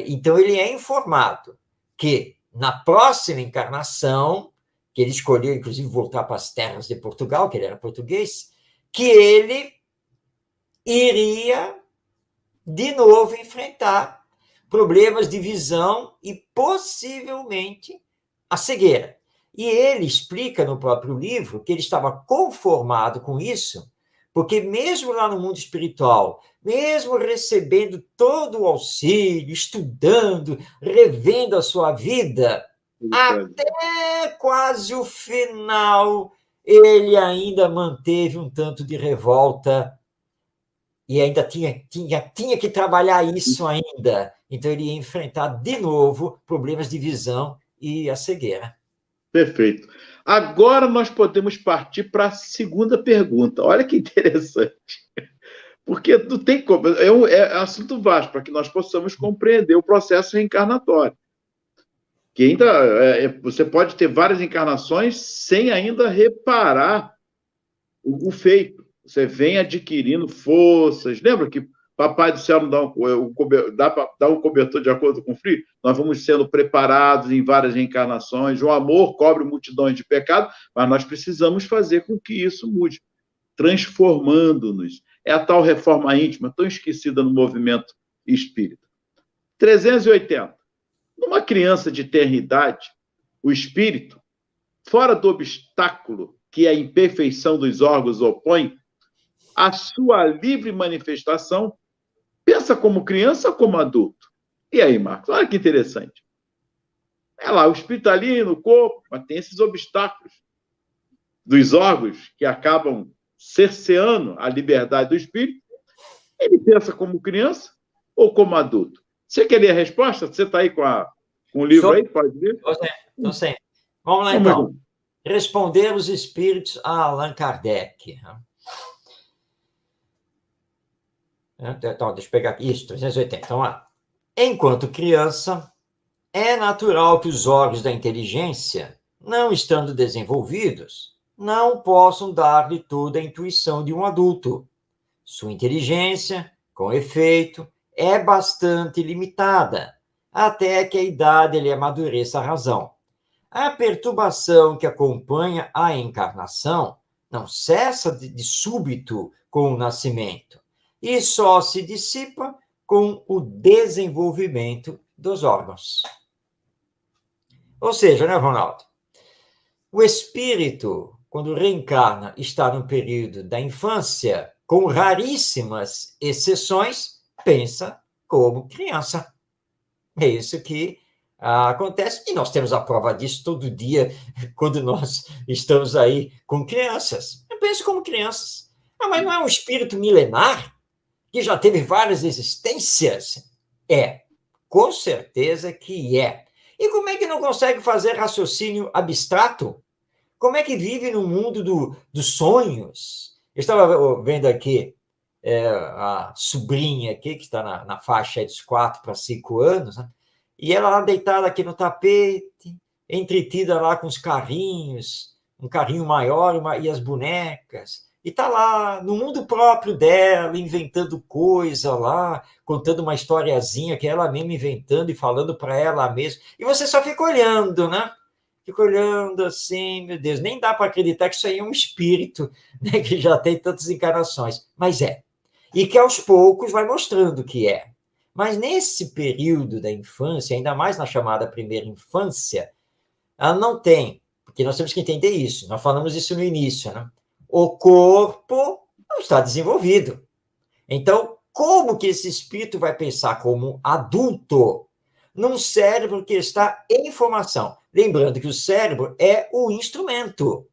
Então, ele é informado que na próxima encarnação, que ele escolheu, inclusive, voltar para as terras de Portugal, que ele era português, que ele iria de novo enfrentar problemas de visão e possivelmente a cegueira. E ele explica no próprio livro que ele estava conformado com isso, porque mesmo lá no mundo espiritual, mesmo recebendo todo o auxílio, estudando, revendo a sua vida, até quase o final, ele ainda manteve um tanto de revolta e ainda tinha que trabalhar isso ainda. Então, ele ia enfrentar de novo problemas de visão e a cegueira. Perfeito. Agora nós podemos partir para a segunda pergunta. Olha que interessante. Porque não tem como. É um assunto vasto para que nós possamos compreender o processo reencarnatório. Que ainda você pode ter várias encarnações sem ainda reparar o feito. Você vem adquirindo forças. Lembra que Papai do Céu não dá um cobertor de acordo com o frio? Nós vamos sendo preparados em várias reencarnações. O amor cobre multidões de pecados, mas nós precisamos fazer com que isso mude, transformando-nos. É a tal reforma íntima, tão esquecida no movimento espírita. 380. Numa criança de tenra idade, o espírito, fora do obstáculo que a imperfeição dos órgãos opõe, a sua livre manifestação, pensa como criança ou como adulto? E aí, Marcos? Olha que interessante. É lá, o espírito ali no corpo, mas tem esses obstáculos dos órgãos que acabam cerceando a liberdade do espírito. Ele pensa como criança ou como adulto? Você queria a resposta? Você está aí com o livro aí? Pode ler? Estou sempre. Vamos lá, então. Responder os espíritos a Allan Kardec. Então, deixa eu pegar aqui. Isso, 380. Então, lá. Enquanto criança, é natural que os órgãos da inteligência, não estando desenvolvidos, não possam dar-lhe toda a intuição de um adulto. Sua inteligência, com efeito, é bastante limitada, até que a idade lhe amadureça a razão. A perturbação que acompanha a encarnação não cessa de súbito com o nascimento e só se dissipa com o desenvolvimento dos órgãos. Ou seja, né, Ronaldo? O espírito, quando reencarna, está no período da infância, com raríssimas exceções, pensa como criança. É isso que acontece, e nós temos a prova disso todo dia, quando nós estamos aí com crianças. Eu penso como crianças. Mas não é um espírito milenar, que já teve várias existências? Com certeza que é. E como é que não consegue fazer raciocínio abstrato? Como é que vive no mundo dos sonhos? Eu estava vendo aqui a sobrinha aqui, que está na faixa dos 4 para 5 anos, né? E ela lá deitada aqui no tapete, entretida lá com os carrinhos, um carrinho maior e as bonecas. E está lá no mundo próprio dela, inventando coisa lá, contando uma historiazinha que ela mesma inventando e falando para ela mesma. E você só fica olhando, né? Fica olhando assim, meu Deus, nem dá para acreditar que isso aí é um espírito, né, que já tem tantas encarnações. Mas é. E que aos poucos vai mostrando que é. Mas nesse período da infância, ainda mais na chamada primeira infância, ela não tem, porque nós temos que entender isso, nós falamos isso no início, né? O corpo não está desenvolvido. Então, como que esse espírito vai pensar como adulto num cérebro que está em formação? Lembrando que o cérebro é o instrumento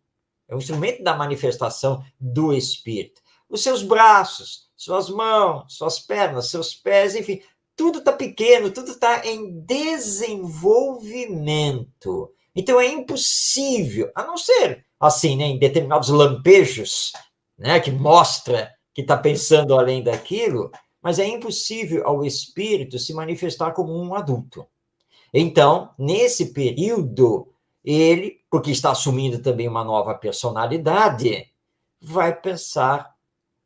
da manifestação do espírito. os seus braços, suas mãos, suas pernas, seus pés, enfim, tudo está pequeno, tudo está em desenvolvimento. Então é impossível, a não ser assim, né, em determinados lampejos, né, que mostra que está pensando além daquilo, mas é impossível ao espírito se manifestar como um adulto. Então, nesse período, ele, porque está assumindo também uma nova personalidade, vai pensar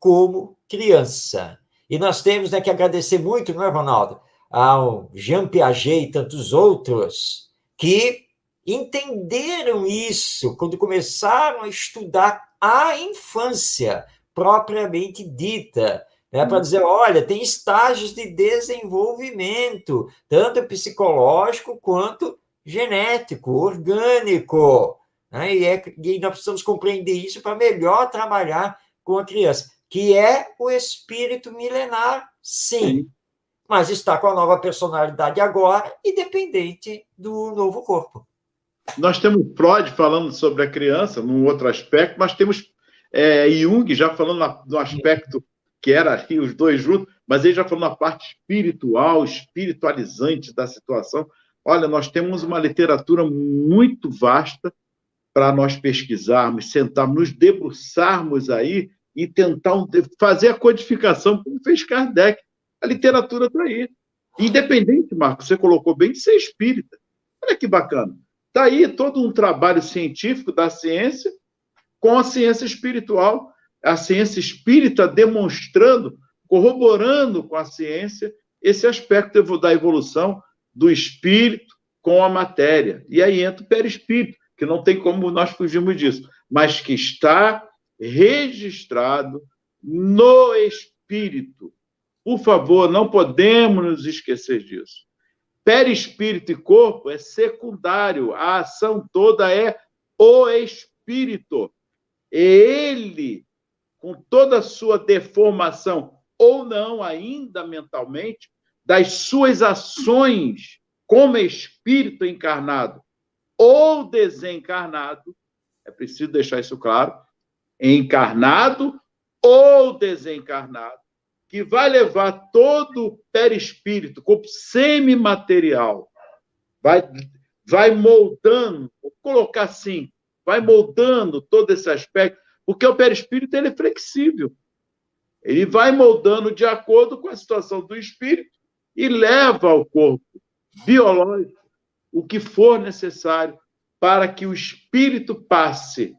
como criança. E nós temos, né, que agradecer muito, não é, Ronaldo, ao Jean Piaget e tantos outros que entenderam isso quando começaram a estudar a infância propriamente dita, né, para dizer, olha, tem estágios de desenvolvimento, tanto psicológico quanto genético, orgânico, né, e nós precisamos compreender isso para melhor trabalhar com a criança, que é o espírito milenar, sim, mas está com a nova personalidade agora, independente do novo corpo. Nós temos Freud falando sobre a criança, num outro aspecto, mas temos Jung já falando no aspecto que era ali os dois juntos, mas ele já falou na parte espiritual, espiritualizante da situação. Olha, nós temos uma literatura muito vasta para nós pesquisarmos, sentarmos, nos debruçarmos aí e tentar fazer a codificação, como fez Kardec. A literatura está aí. Independente, Marcos, você colocou bem, de ser espírita. Olha que bacana. Está aí todo um trabalho científico da ciência com a ciência espiritual, a ciência espírita demonstrando, corroborando com a ciência esse aspecto da evolução do espírito com a matéria. E aí entra o perispírito, que não tem como nós fugirmos disso, mas que está registrado no espírito. Por favor, não podemos nos esquecer disso. Perispírito e corpo é secundário, a ação toda é o espírito. Ele, com toda a sua deformação, ou não ainda mentalmente, das suas ações como espírito encarnado ou desencarnado, é preciso deixar isso claro, encarnado ou desencarnado, que vai levar todo o perispírito, corpo semimaterial, vai moldando, vou colocar assim, vai moldando todo esse aspecto, porque o perispírito ele é flexível. Ele vai moldando de acordo com a situação do espírito e leva ao corpo biológico o que for necessário para que o espírito passe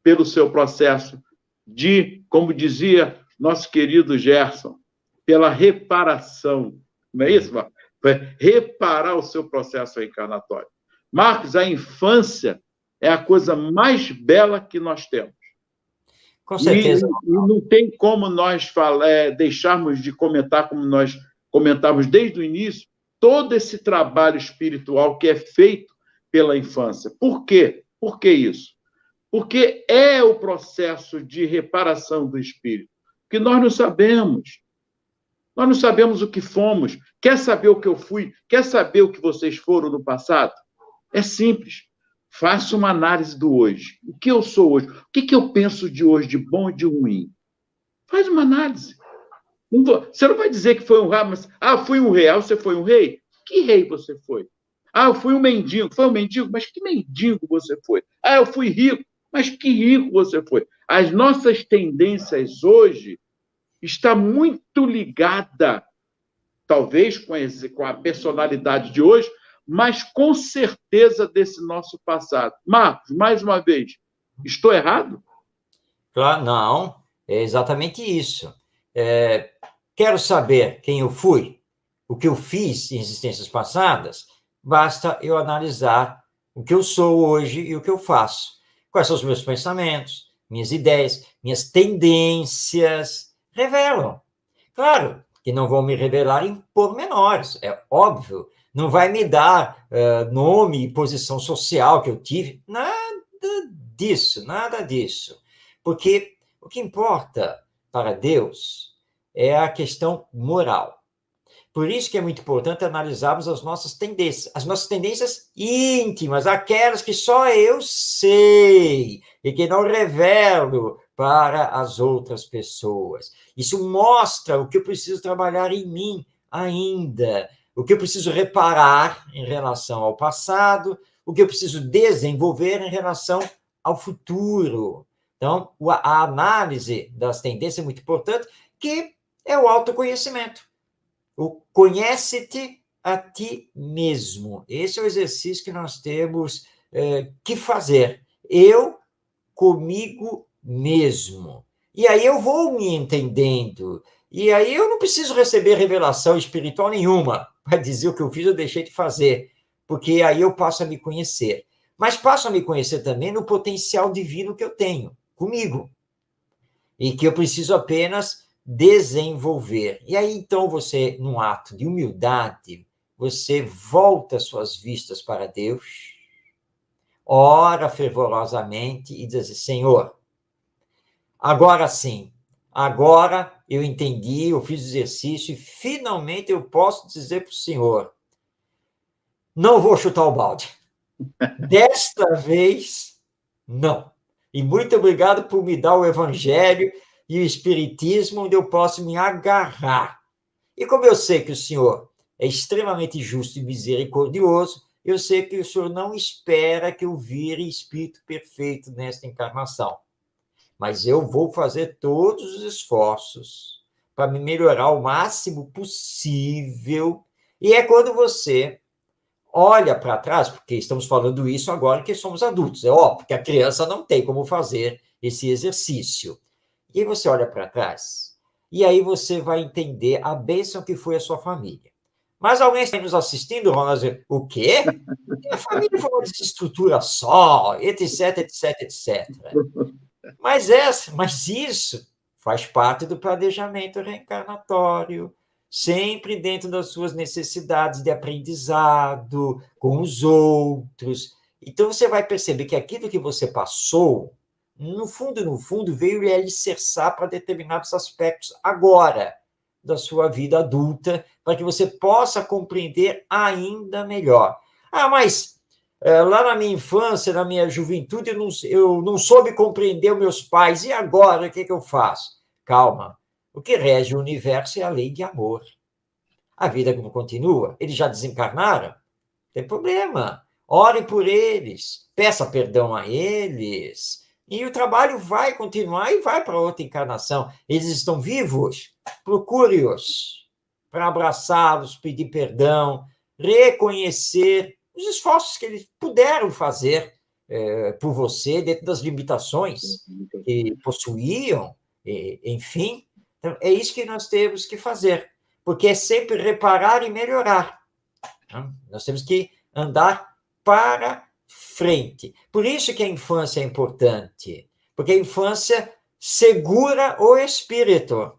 pelo seu processo de, como dizia nosso querido Gerson, pela reparação. Não é isso, Marcos? Reparar o seu processo reencarnatório. Marcos, a infância é a coisa mais bela que nós temos. Com certeza. E não tem como nós deixarmos de comentar, como nós comentamos desde o início, todo esse trabalho espiritual que é feito pela infância. Por quê? Por que isso? Porque é o processo de reparação do espírito, que nós não sabemos. Nós não sabemos o que fomos. Quer saber o que eu fui? Quer saber o que vocês foram no passado? É simples. Faça uma análise do hoje. O que eu sou hoje? O que eu penso de hoje, de bom e de ruim? Faz uma análise. Você não vai dizer que foi um rei, mas fui um rei. Você foi um rei? Que rei você foi? Eu fui um mendigo. Foi um mendigo? Mas que mendigo você foi? Eu fui rico. Mas que rico você foi? As nossas tendências hoje estão muito ligadas, talvez com a personalidade de hoje, mas com certeza desse nosso passado. Marcos, mais uma vez, estou errado? Claro, não, é exatamente isso. Quero saber quem eu fui, o que eu fiz em existências passadas, basta eu analisar o que eu sou hoje e o que eu faço. Quais são os meus pensamentos, minhas ideias, minhas tendências, revelam. Claro que não vão me revelar em pormenores, é óbvio. Não vai me dar nome e posição social que eu tive, nada disso. Porque o que importa para Deus é a questão moral. Por isso que é muito importante analisarmos as nossas tendências íntimas, aquelas que só eu sei e que não revelo para as outras pessoas. Isso mostra o que eu preciso trabalhar em mim ainda, o que eu preciso reparar em relação ao passado, o que eu preciso desenvolver em relação ao futuro. Então, a análise das tendências é muito importante, que é o autoconhecimento. O conhece-te a ti mesmo. Esse é o exercício que nós temos que fazer. Eu comigo mesmo. E aí eu vou me entendendo. E aí eu não preciso receber revelação espiritual nenhuma para dizer o que eu fiz ou deixei de fazer, porque aí eu passo a me conhecer. Mas passo a me conhecer também no potencial divino que eu tenho comigo e que eu preciso apenas desenvolver. E aí, então, você, num ato de humildade, você volta suas vistas para Deus, ora fervorosamente e diz assim: Senhor, agora sim, agora eu entendi, eu fiz o exercício e finalmente eu posso dizer para o Senhor: não vou chutar o balde. Desta vez, não. E muito obrigado por me dar o Evangelho e o Espiritismo, onde eu posso me agarrar. E como eu sei que o Senhor é extremamente justo e misericordioso, eu sei que o Senhor não espera que eu vire espírito perfeito nesta encarnação. Mas eu vou fazer todos os esforços para me melhorar o máximo possível. E é quando você olha para trás, porque estamos falando isso agora que somos adultos, é óbvio que a criança não tem como fazer esse exercício. E aí você olha para trás, e aí você vai entender a bênção que foi a sua família. Mas alguém está nos assistindo, Ronald, o quê? A família foi uma desestrutura só, etc, etc, etc. Mas isso faz parte do planejamento reencarnatório, sempre dentro das suas necessidades de aprendizado com os outros. Então, você vai perceber que aquilo que você passou, no fundo, veio lhe alicerçar para determinados aspectos agora da sua vida adulta, para que você possa compreender ainda melhor. Ah, mas lá na minha infância, na minha juventude, eu não soube compreender os meus pais. E agora, o que eu faço? Calma. O que rege o universo é a lei de amor. A vida não continua. Eles já desencarnaram? Não tem problema. Ore por eles. Peça perdão a eles. E o trabalho vai continuar e vai para outra encarnação. Eles estão vivos? Procure-os para abraçá-los, pedir perdão, reconhecer os esforços que eles puderam fazer por você, dentro das limitações que possuíam, enfim. Então, é isso que nós temos que fazer, porque é sempre reparar e melhorar. Né? Nós temos que andar para frente. Por isso que a infância é importante, porque a infância segura o espírito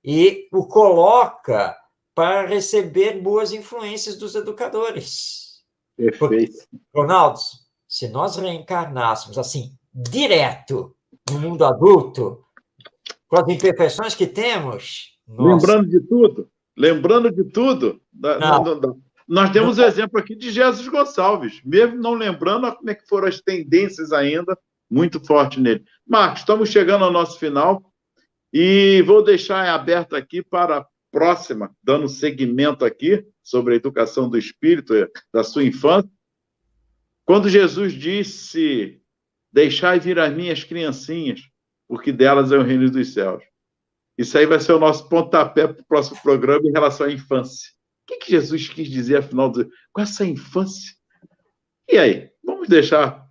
e o coloca para receber boas influências dos educadores. Perfeito. Porque, Ronaldo, se nós reencarnássemos assim, direto no mundo adulto, com as imperfeições que temos, nossa. Lembrando de tudo, nós temos o exemplo aqui de Jesus Gonçalves, mesmo não lembrando como é que foram as tendências ainda, muito forte nele. Marcos, estamos chegando ao nosso final e vou deixar aberto aqui para a próxima, dando seguimento aqui sobre a educação do espírito da sua infância. Quando Jesus disse: deixai vir as minhas criancinhas, porque delas é o reino dos céus. Isso aí vai ser o nosso pontapé para o próximo programa em relação à infância. O que Jesus quis dizer, afinal, com essa infância? E aí? Vamos deixar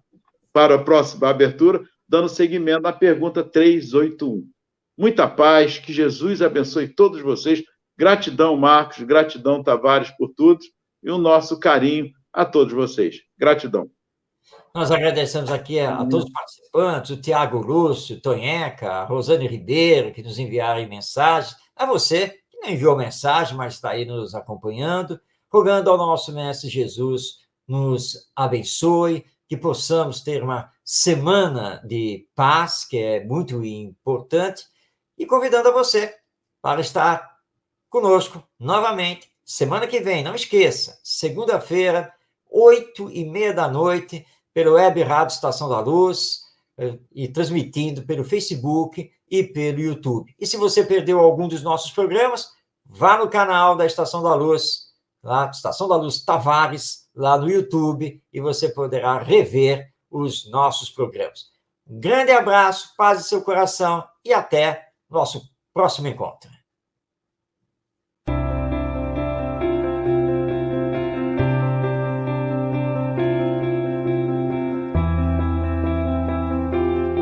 para a próxima abertura, dando seguimento à pergunta 381. Muita paz, que Jesus abençoe todos vocês. Gratidão, Marcos, gratidão, Tavares, por tudo, e o nosso carinho a todos vocês. Gratidão. Nós agradecemos aqui a todos os participantes, o Tiago Lúcio, Tonheca, a Rosane Ribeiro, que nos enviaram mensagens, a você, que não enviou mensagem, mas está aí nos acompanhando, rogando ao nosso Mestre Jesus nos abençoe, que possamos ter uma semana de paz, que é muito importante, e convidando a você para estar conosco novamente, semana que vem, não esqueça, segunda-feira, 8h30 da noite, pelo Web Rádio Estação da Luz, e transmitindo pelo Facebook e pelo YouTube. E se você perdeu algum dos nossos programas, vá no canal da Estação da Luz, lá, Estação da Luz Tavares, lá no YouTube, e você poderá rever os nossos programas. Um grande abraço, paz em seu coração e até nosso próximo encontro.